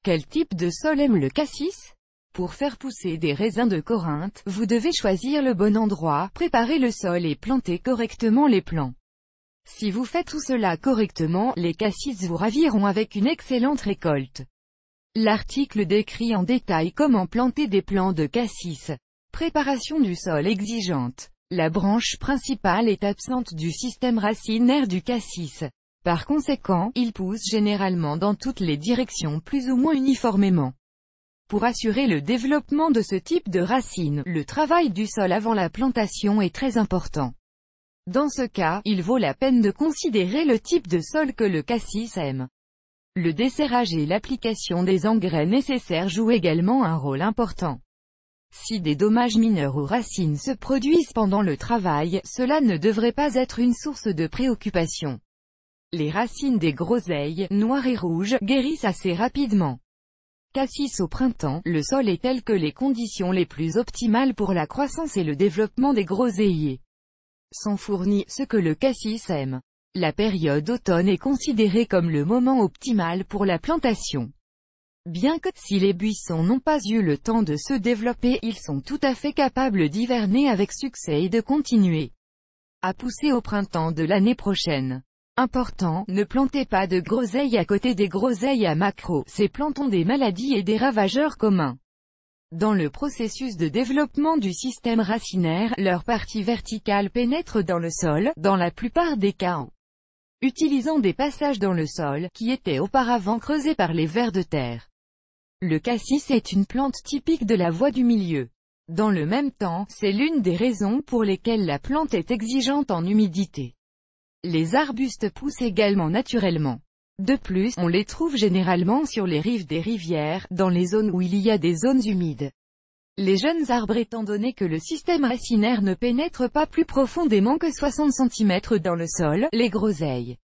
Quel type de sol aime le cassis? Pour faire pousser des raisins de Corinthe, vous devez choisir le bon endroit, préparer le sol et planter correctement les plants. Si vous faites tout cela correctement, les cassis vous raviront avec une excellente récolte. L'article décrit en détail comment planter des plants de cassis. Préparation du sol exigeante. La branche principale est absente du système racinaire du cassis. Par conséquent, il pousse généralement dans toutes les directions plus ou moins uniformément. Pour assurer le développement de ce type de racines, le travail du sol avant la plantation est très important. Dans ce cas, il vaut la peine de considérer le type de sol que le cassis aime. Le desserrage et l'application des engrais nécessaires jouent également un rôle important. Si des dommages mineurs aux racines se produisent pendant le travail, cela ne devrait pas être une source de préoccupation. Les racines des groseilles, noires et rouges, guérissent assez rapidement. Cassis au printemps, le sol est tel que les conditions les plus optimales pour la croissance et le développement des groseilliers sont fournies, ce que le cassis aime. La période automne est considérée comme le moment optimal pour la plantation. Bien que, si les buissons n'ont pas eu le temps de se développer, ils sont tout à fait capables d'hiverner avec succès et de continuer à pousser au printemps de l'année prochaine. Important, ne plantez pas de groseilles à côté des groseilles à macro, ces plantes ont des maladies et des ravageurs communs. Dans le processus de développement du système racinaire, leur partie verticale pénètre dans le sol, dans la plupart des cas en utilisant des passages dans le sol, qui étaient auparavant creusés par les vers de terre. Le cassis est une plante typique de la voie du milieu. Dans le même temps, c'est l'une des raisons pour lesquelles la plante est exigeante en humidité. Les arbustes poussent également naturellement. De plus, on les trouve généralement sur les rives des rivières, dans les zones où il y a des zones humides. Les jeunes arbres, étant donné que le système racinaire ne pénètre pas plus profondément que 60 cm dans le sol, les groseilles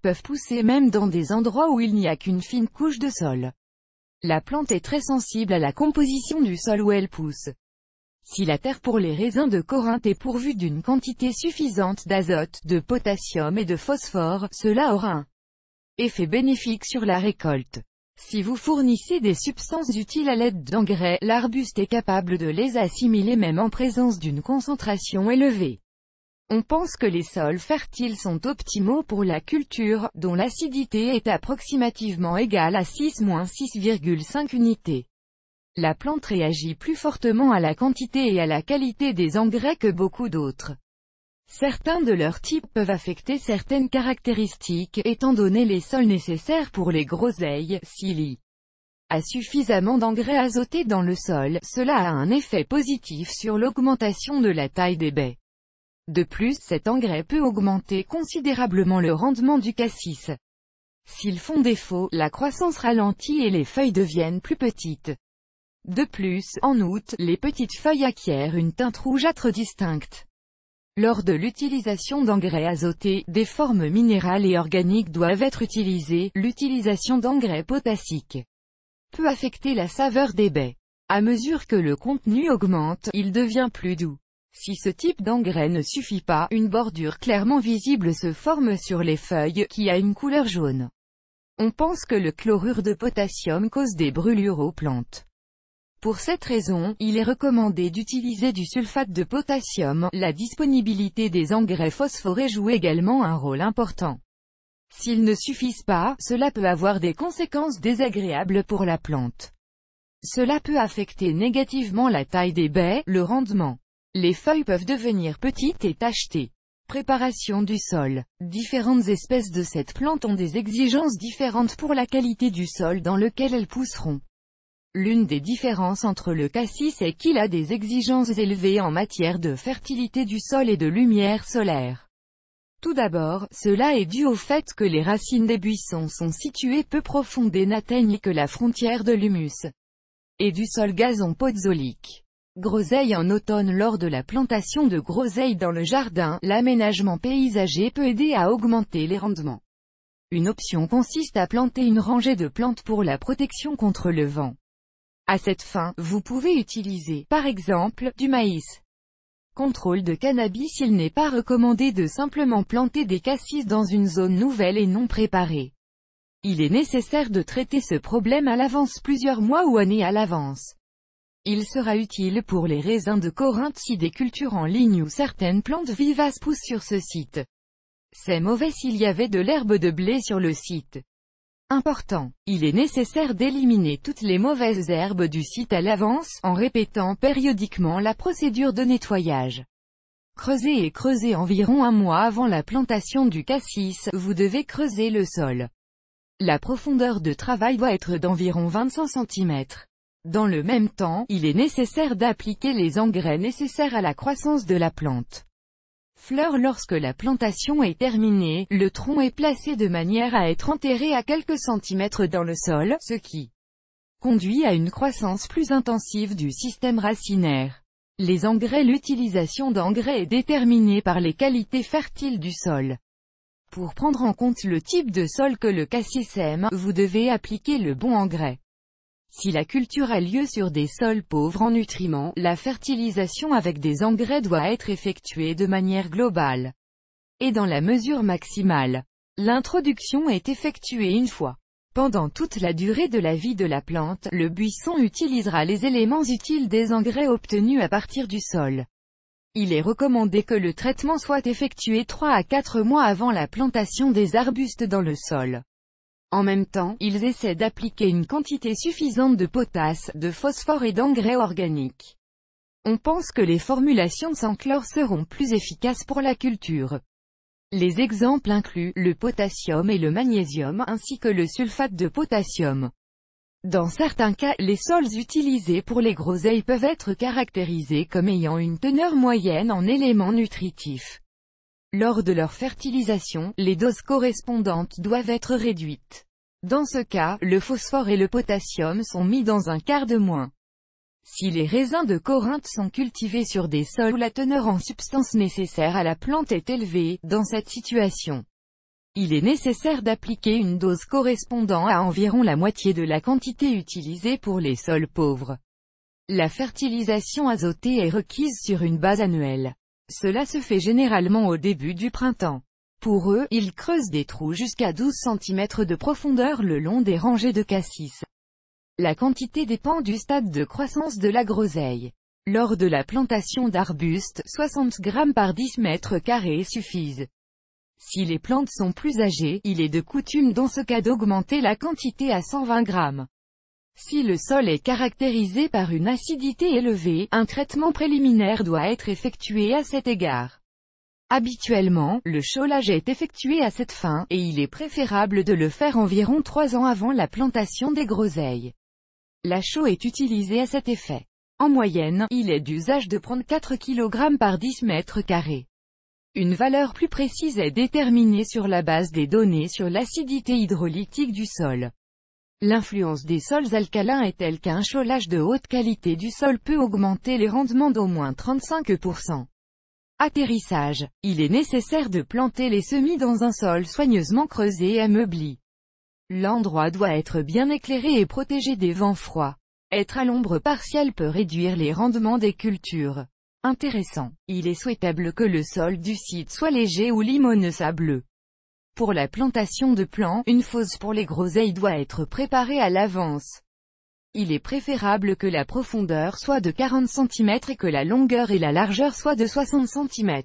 peuvent pousser même dans des endroits où il n'y a qu'une fine couche de sol. La plante est très sensible à la composition du sol où elle pousse. Si la terre pour les raisins de Corinthe est pourvue d'une quantité suffisante d'azote, de potassium et de phosphore, cela aura un effet bénéfique sur la récolte. Si vous fournissez des substances utiles à l'aide d'engrais, l'arbuste est capable de les assimiler même en présence d'une concentration élevée. On pense que les sols fertiles sont optimaux pour la culture, dont l'acidité est approximativement égale à 6-6,5 unités. La plante réagit plus fortement à la quantité et à la qualité des engrais que beaucoup d'autres. Certains de leurs types peuvent affecter certaines caractéristiques, étant donné les sols nécessaires pour les groseilles. S'il y a suffisamment d'engrais azotés dans le sol, cela a un effet positif sur l'augmentation de la taille des baies. De plus, cet engrais peut augmenter considérablement le rendement du cassis. S'ils font défaut, la croissance ralentit et les feuilles deviennent plus petites. De plus, en août, les petites feuilles acquièrent une teinte rougeâtre distincte. Lors de l'utilisation d'engrais azotés, des formes minérales et organiques doivent être utilisées. L'utilisation d'engrais potassiques peut affecter la saveur des baies. À mesure que le contenu augmente, il devient plus doux. Si ce type d'engrais ne suffit pas, une bordure clairement visible se forme sur les feuilles, qui a une couleur jaune. On pense que le chlorure de potassium cause des brûlures aux plantes. Pour cette raison, il est recommandé d'utiliser du sulfate de potassium. La disponibilité des engrais phosphorés joue également un rôle important. S'ils ne suffisent pas, cela peut avoir des conséquences désagréables pour la plante. Cela peut affecter négativement la taille des baies, le rendement. Les feuilles peuvent devenir petites et tachetées. Préparation du sol. Différentes espèces de cette plante ont des exigences différentes pour la qualité du sol dans lequel elles pousseront. L'une des différences entre le cassis est qu'il a des exigences élevées en matière de fertilité du sol et de lumière solaire. Tout d'abord, cela est dû au fait que les racines des buissons sont situées peu profondes et n'atteignent que la frontière de l'humus et du sol gazon podzolique. Groseilles en automne. Lors de la plantation de groseilles dans le jardin, l'aménagement paysager peut aider à augmenter les rendements. Une option consiste à planter une rangée de plantes pour la protection contre le vent. À cette fin, vous pouvez utiliser, par exemple, du maïs. Contrôle de cannabis. Il n'est pas recommandé de simplement planter des cassis dans une zone nouvelle et non préparée. Il est nécessaire de traiter ce problème à l'avance, plusieurs mois ou années à l'avance. Il sera utile pour les raisins de Corinthe si des cultures en ligne ou certaines plantes vivaces poussent sur ce site. C'est mauvais s'il y avait de l'herbe de blé sur le site. Important. Il est nécessaire d'éliminer toutes les mauvaises herbes du site à l'avance, en répétant périodiquement la procédure de nettoyage. Creusez environ un mois avant la plantation du cassis, vous devez creuser le sol. La profondeur de travail doit être d'environ 25 cm. Dans le même temps, il est nécessaire d'appliquer les engrais nécessaires à la croissance de la plante. Fleurs. Lorsque la plantation est terminée, le tronc est placé de manière à être enterré à quelques centimètres dans le sol, ce qui conduit à une croissance plus intensive du système racinaire. Les engrais. L'utilisation d'engrais est déterminée par les qualités fertiles du sol. Pour prendre en compte le type de sol que le cassis aime, vous devez appliquer le bon engrais. Si la culture a lieu sur des sols pauvres en nutriments, la fertilisation avec des engrais doit être effectuée de manière globale et dans la mesure maximale. L'introduction est effectuée une fois. Pendant toute la durée de la vie de la plante, le buisson utilisera les éléments utiles des engrais obtenus à partir du sol. Il est recommandé que le traitement soit effectué 3 à 4 mois avant la plantation des arbustes dans le sol. En même temps, ils essaient d'appliquer une quantité suffisante de potasse, de phosphore et d'engrais organiques. On pense que les formulations sans chlore seront plus efficaces pour la culture. Les exemples incluent le potassium et le magnésium ainsi que le sulfate de potassium. Dans certains cas, les sols utilisés pour les groseilles peuvent être caractérisés comme ayant une teneur moyenne en éléments nutritifs. Lors de leur fertilisation, les doses correspondantes doivent être réduites. Dans ce cas, le phosphore et le potassium sont mis dans un quart de moins. Si les raisins de Corinthe sont cultivés sur des sols où la teneur en substances nécessaire à la plante est élevée, dans cette situation, il est nécessaire d'appliquer une dose correspondant à environ la moitié de la quantité utilisée pour les sols pauvres. La fertilisation azotée est requise sur une base annuelle. Cela se fait généralement au début du printemps. Pour eux, ils creusent des trous jusqu'à 12 cm de profondeur le long des rangées de cassis. La quantité dépend du stade de croissance de la groseille. Lors de la plantation d'arbustes, 60 g par 10 m² suffisent. Si les plantes sont plus âgées, il est de coutume dans ce cas d'augmenter la quantité à 120 g. Si le sol est caractérisé par une acidité élevée, un traitement préliminaire doit être effectué à cet égard. Habituellement, le chaulage est effectué à cette fin, et il est préférable de le faire environ 3 ans avant la plantation des groseilles. La chaux est utilisée à cet effet. En moyenne, il est d'usage de prendre 4 kg par 10 m². Une valeur plus précise est déterminée sur la base des données sur l'acidité hydrolytique du sol. L'influence des sols alcalins est telle qu'un chaulage de haute qualité du sol peut augmenter les rendements d'au moins 35%. Atterrissage. Il est nécessaire de planter les semis dans un sol soigneusement creusé et ameubli. L'endroit doit être bien éclairé et protégé des vents froids. Être à l'ombre partielle peut réduire les rendements des cultures. Intéressant. Il est souhaitable que le sol du site soit léger ou limoneux-sableux. Pour la plantation de plants, une fosse pour les groseilles doit être préparée à l'avance. Il est préférable que la profondeur soit de 40 cm et que la longueur et la largeur soient de 60 cm.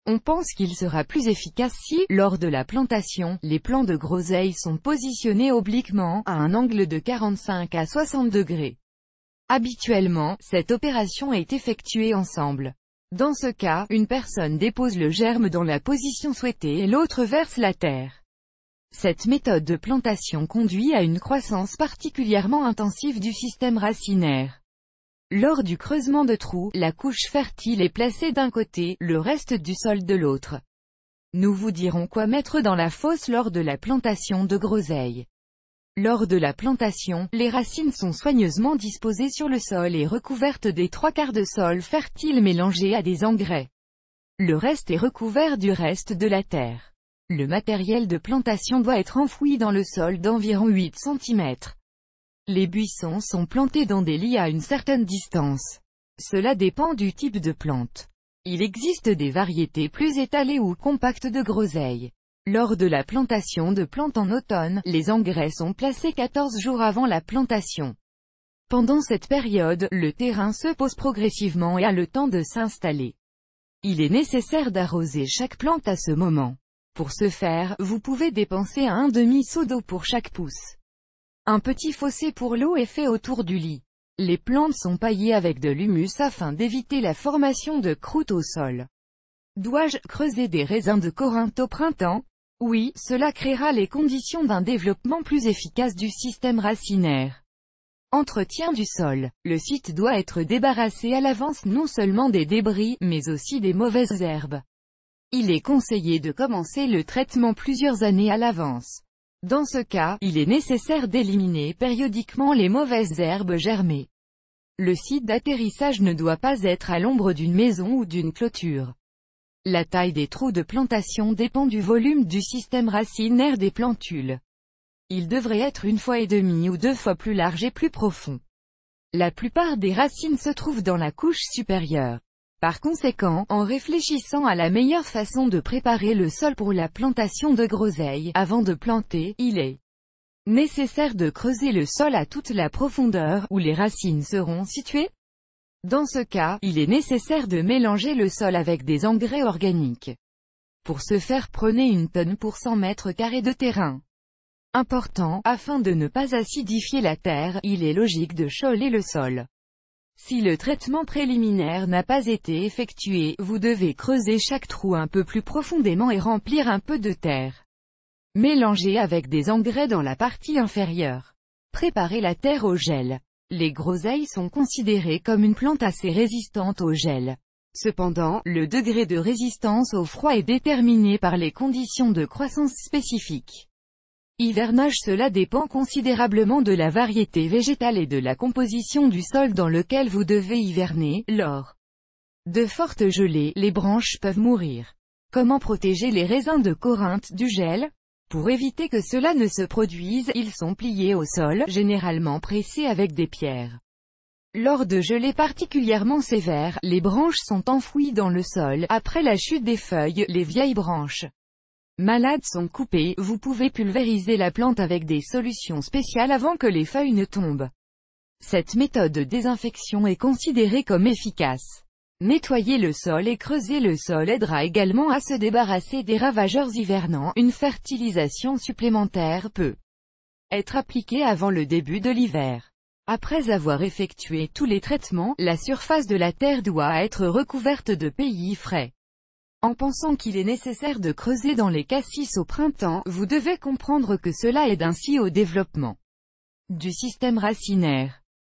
On pense qu'il sera plus efficace si, lors de la plantation, les plants de groseilles sont positionnés obliquement, à un angle de 45 à 60 degrés. Habituellement, cette opération est effectuée ensemble. Dans ce cas, une personne dépose le germe dans la position souhaitée et l'autre verse la terre. Cette méthode de plantation conduit à une croissance particulièrement intensive du système racinaire. Lors du creusement de trous, la couche fertile est placée d'un côté, le reste du sol de l'autre. Nous vous dirons quoi mettre dans la fosse lors de la plantation de groseilles. Lors de la plantation, les racines sont soigneusement disposées sur le sol et recouvertes des 3/4 de sol fertile mélangés à des engrais. Le reste est recouvert du reste de la terre. Le matériel de plantation doit être enfoui dans le sol d'environ 8 cm. Les buissons sont plantés dans des lits à une certaine distance. Cela dépend du type de plante. Il existe des variétés plus étalées ou compactes de groseilles. Lors de la plantation de plantes en automne, les engrais sont placés 14 jours avant la plantation. Pendant cette période, le terrain se pose progressivement et a le temps de s'installer. Il est nécessaire d'arroser chaque plante à ce moment. Pour ce faire, vous pouvez dépenser un demi-seau d'eau pour chaque pousse. Un petit fossé pour l'eau est fait autour du lit. Les plantes sont paillées avec de l'humus afin d'éviter la formation de croûte au sol. Dois-je creuser des raisins de Corinthe au printemps? Oui, cela créera les conditions d'un développement plus efficace du système racinaire. Entretien du sol. Le site doit être débarrassé à l'avance non seulement des débris, mais aussi des mauvaises herbes. Il est conseillé de commencer le traitement plusieurs années à l'avance. Dans ce cas, il est nécessaire d'éliminer périodiquement les mauvaises herbes germées. Le site d'atterrissage ne doit pas être à l'ombre d'une maison ou d'une clôture. La taille des trous de plantation dépend du volume du système racinaire des plantules. Il devrait être 1,5 fois ou 2 fois plus large et plus profond. La plupart des racines se trouvent dans la couche supérieure. Par conséquent, en réfléchissant à la meilleure façon de préparer le sol pour la plantation de groseilles, avant de planter, il est nécessaire de creuser le sol à toute la profondeur où les racines seront situées. Dans ce cas, il est nécessaire de mélanger le sol avec des engrais organiques. Pour ce faire, prenez 1 tonne pour 100 mètres carrés de terrain. Important, afin de ne pas acidifier la terre, il est logique de choler le sol. Si le traitement préliminaire n'a pas été effectué, vous devez creuser chaque trou un peu plus profondément et remplir un peu de terre. Mélangez avec des engrais dans la partie inférieure. Préparez la terre au gel. Les groseilles sont considérées comme une plante assez résistante au gel. Cependant, le degré de résistance au froid est déterminé par les conditions de croissance spécifiques. Hivernage. Cela dépend considérablement de la variété végétale et de la composition du sol dans lequel vous devez hiverner. Lors de fortes gelées, les branches peuvent mourir. Comment protéger les raisins de Corinthe du gel? Pour éviter que cela ne se produise, ils sont pliés au sol, généralement pressés avec des pierres. Lors de gelées particulièrement sévères, les branches sont enfouies dans le sol. Après la chute des feuilles, les vieilles branches malades sont coupées. Vous pouvez pulvériser la plante avec des solutions spéciales avant que les feuilles ne tombent. Cette méthode de désinfection est considérée comme efficace. Nettoyer le sol et creuser le sol aidera également à se débarrasser des ravageurs hivernants. Une fertilisation supplémentaire peut être appliquée avant le début de l'hiver. Après avoir effectué tous les traitements, la surface de la terre doit être recouverte de paillis frais. En pensant qu'il est nécessaire de creuser dans les cassis au printemps, vous devez comprendre que cela aide ainsi au développement du système racinaire.